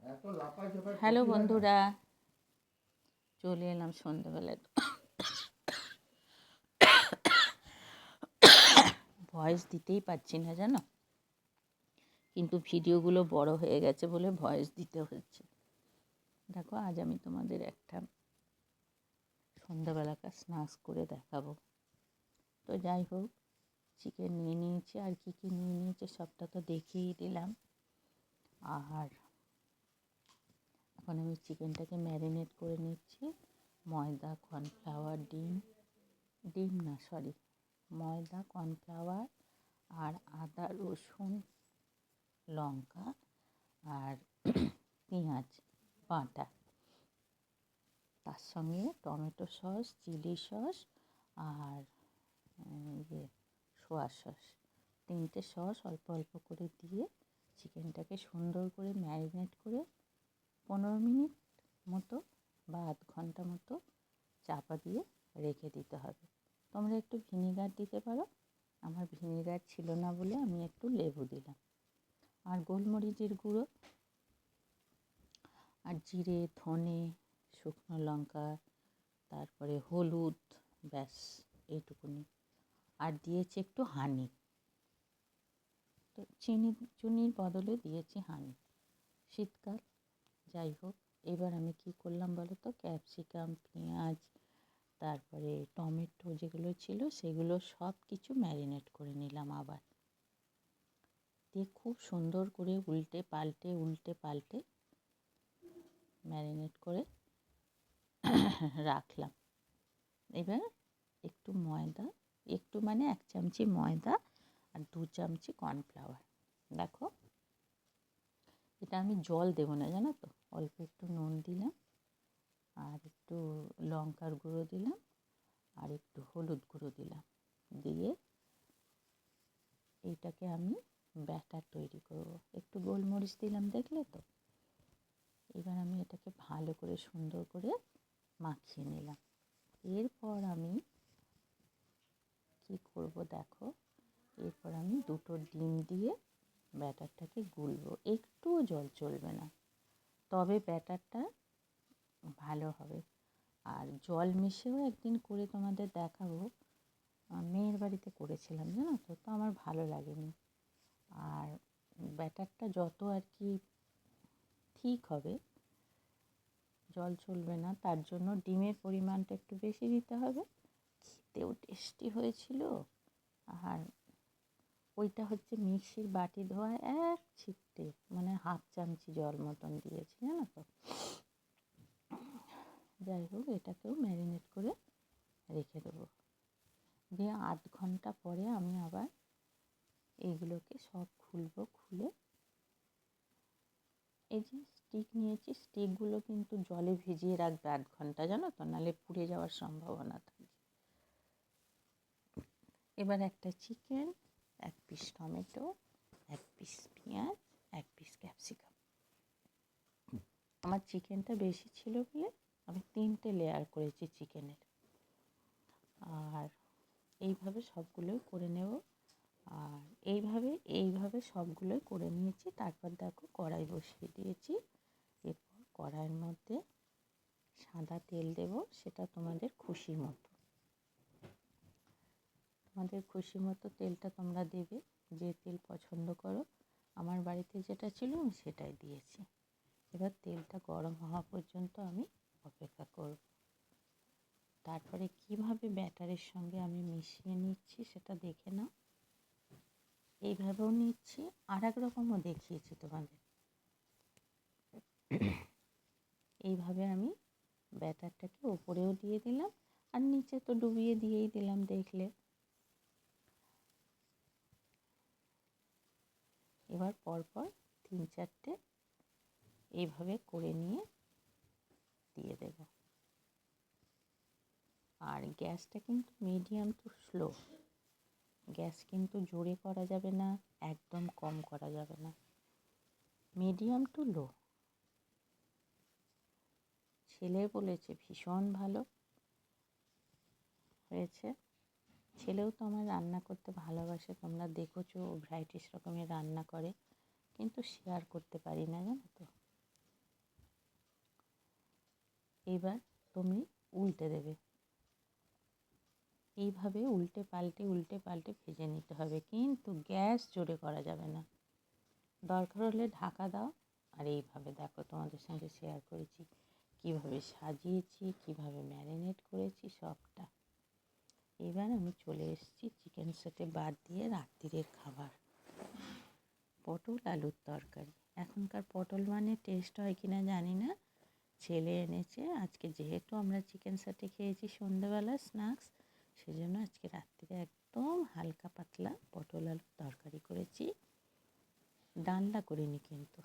Hello বন্ধুরা, চলে এলাম সন্ধ্যেবেলায়। ভয়েস দিতেই পারছি না জানো, কিন্তু ভিডিওগুলো বড় হয়ে গেছে বলে ভয়েস দিতে হচ্ছে। দেখো, আজ আমি তোমাদের একটা সন্ধ্যাবেলাকার স্ন্যাক্স করে দেখাবো। তো যাই হোক, চিকেন নিয়ে নিয়েছি, আর কী কী নিয়ে নিয়েছে সবটা তো দেখিয়েই দিলাম। আর এখন আমি চিকেনটাকে ম্যারিনেট করে নিচ্ছি। ময়দা, কর্নফ্লাওয়ার, ময়দা, কর্নফ্লাওয়ার আর আদা, রসুন, লঙ্কা আর পেঁয়াজ বাটা, তার সঙ্গে টমেটো সস, চিলি সস আর সোয়া সস, 3টে সস অল্প অল্প করে দিয়ে চিকেনটাকে সুন্দর করে ম্যারিনেট করে 15 মিনিট মতো বা আধ ঘন্টা মতো চাপা দিয়ে রেখে দিতে হবে। তোমরা একটু ভিনিগার দিতে পারো, আমার ভিনিগার ছিল না বলে আমি একটু লেবু দিলাম। আর গোলমরিচের গুঁড়ো আর জিরে, ধনে, শুকনো লঙ্কা, তারপরে হলুদ, ব্যাস এইটুকুনি। আর দিয়েছি একটু হানি, তো চিনির বদলে দিয়েছি হানি। শীতকাল, যাই হোক। এবার আমি কি করলাম বলো তো, ক্যাপসিকাম, পেঁয়াজ, তারপরে টমেটো যেগুলো ছিল সেগুলো সব কিছু ম্যারিনেট করে নিলাম আবার দিয়ে খুব সুন্দর করে উল্টে পাল্টে ম্যারিনেট করে রাখলাম। এবার একটু ময়দা, একটু মানে 1 চামচি ময়দা আর 2 চামচি কর্নফ্লাওয়ার। দেখো, এটা আমি জল দেবো না জানো তো, অল্প একটু নুন দিলাম আর একটু লঙ্কার গুঁড়ো দিলাম আর একটু হলুদ গুঁড়ো দিলাম, দিয়ে এইটাকে আমি ব্যাটার তৈরি করব। একটু গোলমরিচ দিলাম, দেখলে তো। এবার আমি এটাকে ভালো করে সুন্দর করে মাখিয়ে নিলাম। এরপর আমি কি করব দেখো, এরপর আমি 2টো ডিম দিয়ে ব্যাটারটাকে গুলবো। একটুও জল চলবে না, তবে ব্যাটারটা ভালো হবে। আর জল মিশেও একদিন করে তোমাদের দেখাবো, মেয়ের বাড়িতে করেছিলাম জানো তো, তো আমার ভালো লাগেনি। আর ব্যাটারটা যত আর কি ঠিক হবে, জল চলবে না, তার জন্য ডিমের পরিমাণটা একটু বেশি দিতে হবে। খেতেও টেস্টি হয়েছিল। আর ওইটা হচ্ছে মিক্সির বাটি ধোয়া 1 ছিটে, মানে হাফ চামচি জল মতন দিয়েছি জানো তো। যাই হোক, এটাকেও ম্যারিনেট করে রেখে দেবো। দিয়ে আধ ঘন্টা পরে আমি আবার এইগুলোকে সব খুলে এই যে স্টিক নিয়েছি, স্টিকগুলো কিন্তু জলে ভিজিয়ে রাখবে 8 ঘন্টা জানো তো, নাহলে পুড়ে যাওয়ার সম্ভাবনা থাকে। এবার একটা চিকেন, 1 পিস টমেটো, 1 পিস পেঁয়াজ, 1 পিস ক্যাপসিকাম। আমার চিকেনটা বেশি ছিল বলে আমি 3টে লেয়ার করেছি চিকেনের। আর এইভাবে সবগুলোই করে নেব। আর এইভাবে সবগুলোই করে নিয়েছি। তারপর দেখো, কড়াই বসিয়ে দিয়েছি। এরপর কড়াইয়ের মধ্যে সাদা তেল দেব, সেটা তোমাদের খুশি মতো। তেলটা তোমরা দেবে, যে তেল পছন্দ করো। আমার বাড়িতে যেটা ছিল আমি সেটাই দিয়েছি। এবার তেলটা গরম হওয়া পর্যন্ত আমি অপেক্ষা করব। তারপরে কিভাবে ব্যাটারের সঙ্গে আমি মিশিয়ে নিচ্ছি সেটা দেখে নাও। এইভাবেও নিচ্ছি, আর এক রকমও দেখিয়েছি তোমাদের। এইভাবে আমি ব্যাটারটাকে ওপরেও দিয়ে দিলাম, আর নিচে তো ডুবিয়ে দিয়েই দিলাম, দেখলে। এবার পরপর 3-4টে এইভাবে করে নিয়ে দিয়ে দেব। আর গ্যাসটা কিন্তু মিডিয়াম টু স্লো, গ্যাস কিন্তু জোরে করা যাবে না, একদম কম করা যাবে না, মিডিয়াম টু লো। ছেলে বলেছে ভীষণ ভালো হয়েছে। ছেলেও তো আমার রান্না করতে ভালোবাসে, তোমরা দেখেছো ভ্যারাইটিস রকমের রান্না করে, কিন্তু শেয়ার করতে পারি না জানো তো। এবার তুমি উল্টে দেবে। এইভাবে উল্টে পাল্টে ভেজে নিতে হবে, কিন্তু গ্যাস জোরে করা যাবে না। দরকার হলে ঢাকা দাও। আর এইভাবে দেখো, তোমাদের সঙ্গে শেয়ার করেছি কিভাবে সাজিয়েছি, কিভাবে ম্যারিনেট করেছি সবটা। এবার আমি চলে এসেছি চিকেন সেটে বাদ দিয়ে রাত্রিরের খাবার, পটল আলুর তরকারি। এখনকার পটল মানে টেস্ট হয় কিনা জানি না, ছেলে এনেছে আজকে। যেহেতু আমরা চিকেন সেটে খেয়েছি সন্ধ্যেবেলা স্ন্যাক্স, সেজন্য আজকে রাত্রিরে একদম হালকা পাতলা পটল আলুর তরকারি করেছি, ডালনা করিনি কিন্তু।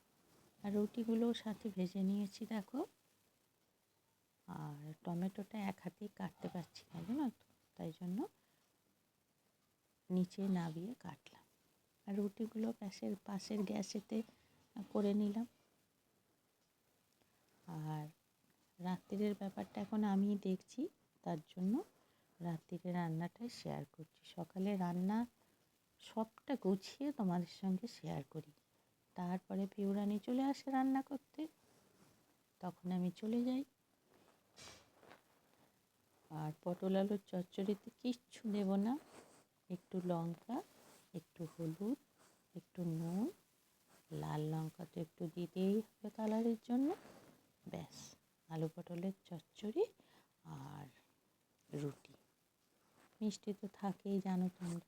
আর রুটিগুলোও সাথে ভেজে নিয়েছি দেখো। আর টমেটোটা এক হাতেই কাটতে পারছি না, জানো তো, তাই জন্য নিচে নামিয়ে কাটলাম। আর রুটিগুলো পাশের গ্যাসেতে করে নিলাম। আর রাত্রিরের ব্যাপারটা এখন আমি দেখছি, তার জন্য রাত্রিরে রান্নাটাই শেয়ার করছি। সকালে রান্না সবটা গুছিয়ে তোমাদের সঙ্গে শেয়ার করি, তারপরে পিউরানি চলে আসে রান্না করতে, তখন আমি চলে যাই। আর পটল আলুর চচ্চড়িতে কিচ্ছু দেব না, একটু লঙ্কা, একটু হলুদ, একটু নুন, লাল লঙ্কা তো একটু দিতেই হবে কালারের জন্য, ব্যাস। আলু পটলের চচ্চড়ি আর রুটি। মিষ্টি তো থাকেই জানো তোমরা।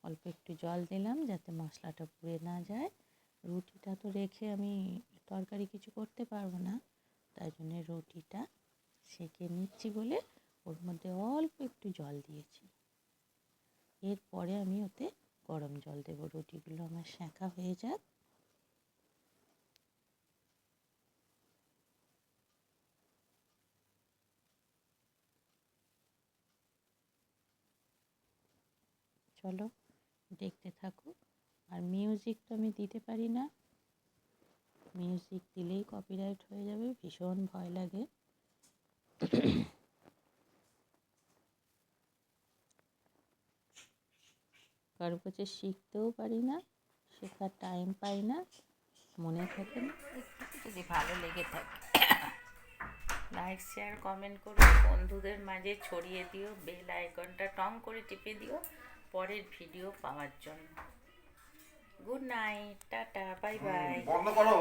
অল্প একটু জল দিলাম যাতে মশলাটা পুড়ে না যায়। রুটিটা তো রেখে আমি তরকারি কিছু করতে পারবো না, তাই জন্য রুটিটা সেঁকে নিচ্ছি বলে ওর মধ্যে অল্প একটু জল দিয়েছি। এরপরে আমি ওতে গরম জল দেবো, রুটিগুলো আমার সেঁকা হয়ে যাক। চলো দেখতে থাকো। আর মিউজিক তো আমি দিতে পারি না, মিউজিক দিলেই কপিরাইট হয়ে যাবে, ভীষণ ভয় লাগে। কারো কাছে শিখতেও পারি না, শেখার টাইম পাই না, মনে থাকে না। যদি ভালো লেগে থাকে লাইক শেয়ার কমেন্ট করো, বন্ধুদের মাঝে ছড়িয়ে দিও, বেল আইকনটা টং করে টিপে দিও পরের ভিডিও পাওয়ার জন্য। Good night, tata, bye bye. বন্ধ করো।